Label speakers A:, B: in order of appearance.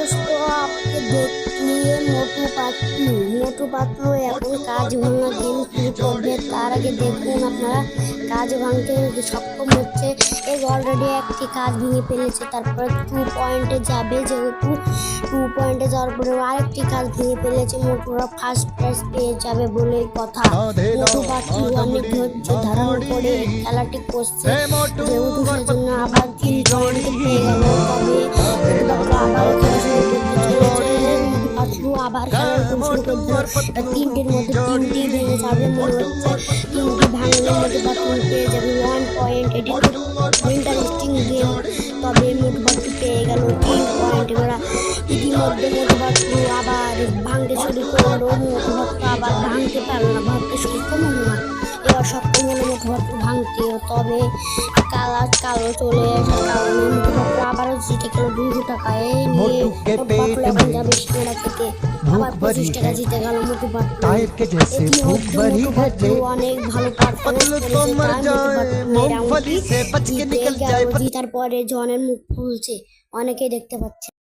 A: दोस्तों आपके देख लिए मोटू पातलू এখন কাজ ভাঙা গেম শুরু করবে। তার আগে দেখুন আপনারা কাজ ভাঙতে সক্ষম হচ্ছে। এই অলরেডি একটি কাজ ভেঙে ফেলেছে, তারপরে 2 পয়েন্টে যাবে। যেহেতু 2 পয়েন্টে যাওয়ার পরে আরেকটি কাজ ভেঙে ফেলেছে, মোটুরা ফার্স্ট প্রাইজ পেয়ে যাবে বলেই কথা। মোটু পাতলু অনেক ধৈর্য ধারণ করে খেলাটি করছে, যেহেতু সেজন্য আবার 3 পয়েন্ট পেয়ে গেল। তবে আবার খেলা শুরু করবে। তিনটির মধ্যে তিনটি ভেঙে যাবে মনে হচ্ছে। তিনটি ভাঙলে মোটু পাতলু পেয়ে যাবে 1 পয়েন্ট। এটি খুব ইন্টারেস্টিং গেম। তবে মোটু পাতলু পেয়ে গেল 3 পয়েন্ট। এবার ইতিমধ্যে মোটু পাতলু আবার ভাঙতে শুরু করলো। মোটু পাতলু আবার ভাঙতে পারলো না, ভাঙতে সক্ষম হলো না। এবার সক্ষম হলো মোটু পাতলু ভাঙতে, তবে কালো চলে আসার কারণে মোটু পাতলু আবারও জিতে গেল 200 টাকা। এই নিয়ে মোটু পাতলু এখন যাবে সিঙ্গারা খেতে। আবার 25 টাকা জিতে গেল মোটু পাতলু। মোটু পাতলু অনেক ভালো পারফরমেন্স করেছে, তাই মোটু পাতলু রাউন্ডটি জিতে গেল। জিতার পরে জনের মুখ ফুলছে, অনেকেই দেখতে পাচ্ছে।